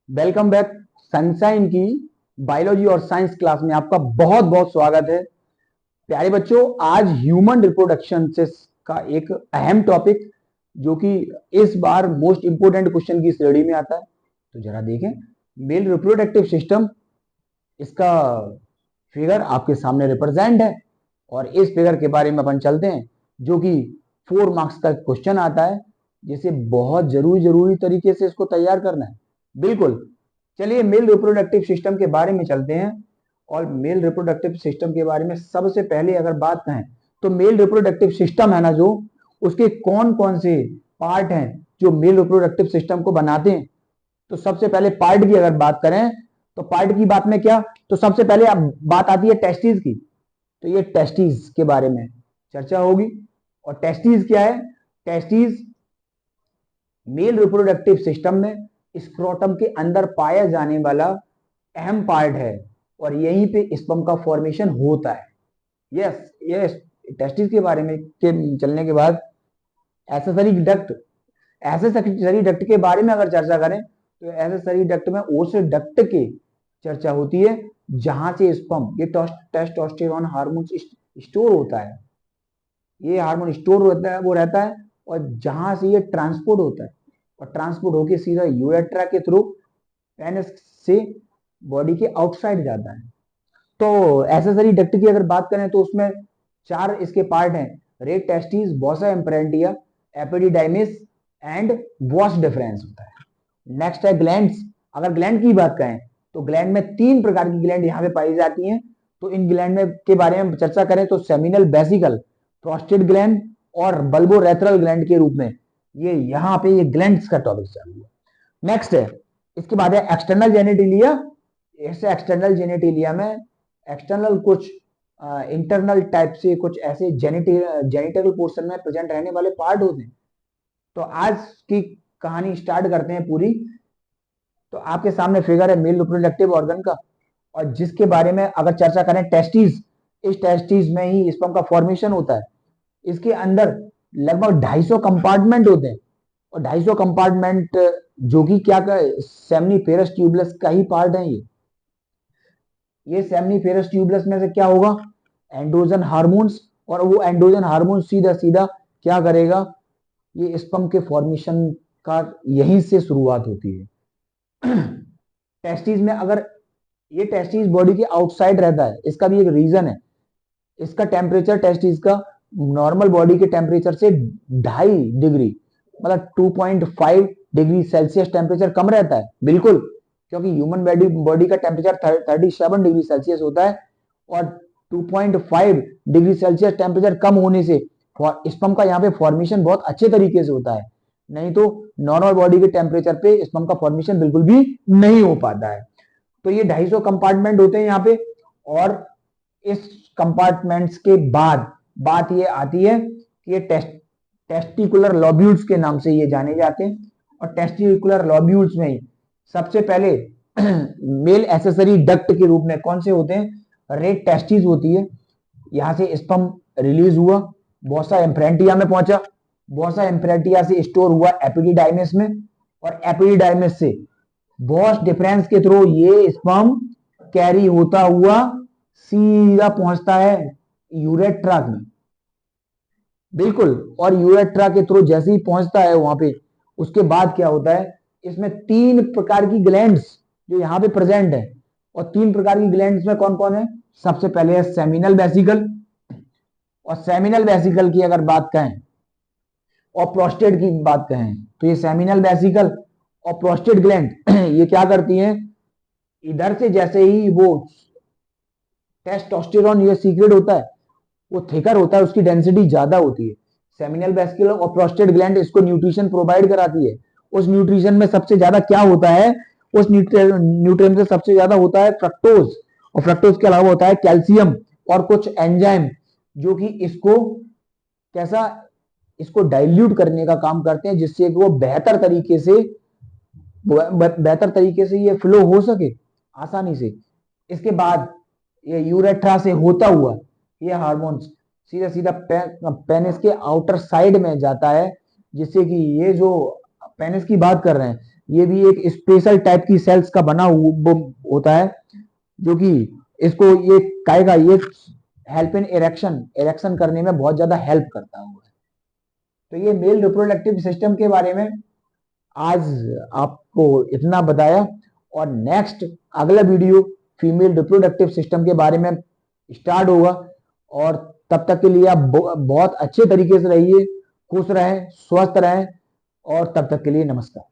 Welcome back. Sunshine की biology और science class में आपका बहुत बहुत स्वागत है। प्यारे बच्चों, आज ह्यूमन रिप्रोडक्शन से का एक अहम टॉपिक जो कि इस बार मोस्ट इंपोर्टेंट क्वेश्चन की श्रेणी में आता है। तो जरा देखें, मेल रिप्रोडक्टिव सिस्टम, इसका फिगर आपके सामने रिप्रेजेंट है और इस फिगर के बारे में अपन चलते हैं, जो कि 4 मार्क्स का क्वेश्चन आता है, जिसे बहुत जरूरी तरीके से इसको तैयार करना है। बिल्कुल, चलिए मेल रिप्रोडक्टिव सिस्टम के बारे में चलते हैं। और मेल रिप्रोडक्टिव सिस्टम के बारे में सबसे पहले अगर बात करें तो मेल रिप्रोडक्टिव सिस्टम है ना, जो उसके कौन कौन से पार्ट हैं जो मेल रिप्रोडक्टिव सिस्टम को बनाते हैं। तो सबसे पहले पार्ट की अगर बात करें तो पार्ट की बात में क्या, तो सबसे पहले अब बात आती है टेस्टिस की। तो ये टेस्टिस के बारे में चर्चा होगी। और टेस्टिस क्या है? टेस्टिस मेल रिप्रोडक्टिव सिस्टम में स्क्रोटम के अंदर पाया जाने वाला अहम पार्ट है और यहीं पे स्पर्म का फॉर्मेशन होता है। यस, टेस्टिस के बारे में के चलने के बाद एसेसरी डक्ट, एसेसरी डक्ट के बारे में अगर चर्चा करें तो एसेसरी डक्ट में ओस डक्ट की चर्चा होती है, जहां से स्पर्म ये टेस्टोस्टेरोन हार्मोन स्टोर होता है। ये हार्मोन स्टोर होता है, वो रहता है, और जहां से ये ट्रांसपोर्ट होता है और ट्रांसपोर्ट होकर सीधा यूरेट्रा के थ्रू पेनिस से बॉडी के आउटसाइड जाता है। तो एसेसरी डक्ट की अगर बात करें तो उसमें 4 इसके पार्ट हैं: rete testis, vasa efferentia, epididymis and vas deferens होता है। नेक्स्ट है ग्लैंड्स। अगर ग्लैंड की बात करें तो ग्लैंड में 3 प्रकार की ग्लैंड यहाँ पे पाई जाती हैं। तो इन ग्लैंड में के बारे में चर्चा करें तो सेमिनल वेसिकल, प्रोस्टेट ग्लैंड और बल्बोरेथरल ग्लैंड के रूप में ये यहाँ पे ये ग्लैंड्स का टॉपिक चालू है। नेक्स्ट है, इसके बाद है एक्सटर्नल जेनेटिलिया। ऐसे एक्सटर्नल जेनेटिलिया में एक्सटर्नल कुछ इंटरनल टाइप से कुछ ऐसे जेनिटल पोर्शन में प्रेजेंट रहने वाले पार्ट होते हैं। तो आज की कहानी स्टार्ट करते हैं पूरी। तो आपके सामने फिगर है मेल रिप्रोडक्टिव ऑर्गन का, और जिसके बारे में अगर चर्चा करें टेस्टिस, इस टेस्टिस में ही स्पर्म का फॉर्मेशन होता है। इसके अंदर लगभग 250 कंपार्टमेंट होते हैं, और 250 कंपार्टमेंट जो कि क्या का सेमनीफेरस ट्यूबुलस का ही पार्ट है। ये सेमनीफेरस ट्यूबुलस में से क्या होगा? एंड्रोजन हार्मोन्स, और वो एंड्रोजन हार्मोन सीधा सीधा क्या करेगा? ये स्पर्म के फॉर्मेशन का यहीं से शुरुआत होती है। टेस्टिस में अगर ये टेस्टिस बॉडी के आउटसाइड रहता है, इसका भी एक रीजन है। इसका टेम्परेचर टेस्टिस का नॉर्मल बॉडी के टेम्परेचर से 2.5 डिग्री, मतलब 2.5 डिग्री सेल्सियस टेम्परेचर कम रहता है। बिल्कुल, क्योंकि ह्यूमन बॉडी का टेम्परेचर 37 डिग्री सेल्सियस होता है, और 2.5 डिग्री सेल्सियस टेम्परेचर कम होने से स्पर्म का यहाँ पे फॉर्मेशन बहुत अच्छे तरीके से होता है। नहीं तो नॉर्मल बॉडी के टेम्परेचर पे स्पर्म का फॉर्मेशन बिल्कुल भी नहीं हो पाता है। तो ये 250 कंपार्टमेंट होते हैं यहाँ पे। और इस कंपार्टमेंट्स के बाद बात ये आती है कि ये टेस्टिकुलर लॉब्यूल्स के नाम से ये जाने जाते हैं। और टेस्टिकुलर लॉब्यूल्स में ही सबसे पहले मेल एसेसरी डक्ट के रूप में कौन से होते हैं? रेट टेस्टिस होती है, यहां से स्पर्म रिलीज हुआ, बोसा इम्प्रेंटिया में पहुंचा, बोसा इम्प्रेंटिया से स्टोर हुआ एपिडिडाइमिस में, और एपिडिडाइमिस से बॉस डिफरेंस के थ्रू ये स्पर्म कैरी होता हुआ सीधा पहुंचता है यूरेट्रा में। बिल्कुल, और यूरेट्रा के थ्रू जैसे ही पहुंचता है वहां पे, उसके बाद क्या होता है? इसमें 3 प्रकार की ग्लैंड्स जो यहाँ पे प्रेजेंट है। और 3 प्रकार की ग्लैंड्स में कौन कौन है? सबसे पहले है सेमिनल वेसिकल। और सेमिनल वेसिकल की अगर बात करें और प्रोस्टेट की बात करें तो ये सेमिनल वेसिकल और प्रोस्टेट ग्लैंड ये क्या करती हैं? इधर से जैसे ही वो टेस्टोस्टेरोन ये सीक्रेट होता है, वो थिकर होता है, उसकी डेंसिटी ज्यादा होती है। सेमिनल वेस्कुलर और प्रोस्टेट ग्लैंड इसको न्यूट्रिशन प्रोवाइड कराती है। उस न्यूट्रिशन में सबसे ज्यादा क्या होता है? उस न्यूट्रिएंट से सबसे ज्यादा होता है फ्रक्टोज, और फ्रक्टोज के अलावा होता है कैल्शियम और कुछ एंजाइम, जो कि इसको कैसा, इसको डाइल्यूट करने का काम करते हैं, जिससे कि वो बेहतर तरीके से ये फ्लो हो सके आसानी से। इसके बाद ये यूरेट्रा से होता हुआ ये हार्मोन्स सीधा सीधा पेनिस के आउटर साइड में जाता है, जिससे कि ये जो पेनिस की बात कर रहे हैं, ये भी एक स्पेशल टाइप की सेल्स का बना हुआ होता है, जो कि इसको ये कहेगा ये हेल्प इन इरेक्शन, इरेक्शन करने में बहुत ज्यादा हेल्प करता हुआ है। तो ये मेल रिप्रोडक्टिव सिस्टम के बारे में आज आपको इतना बताया, और नेक्स्ट अगला वीडियो फीमेल रिप्रोडक्टिव सिस्टम के बारे में स्टार्ट होगा। और तब तक के लिए आप बहुत अच्छे तरीके से रहिए, खुश रहें, स्वस्थ रहें, और तब तक के लिए नमस्कार।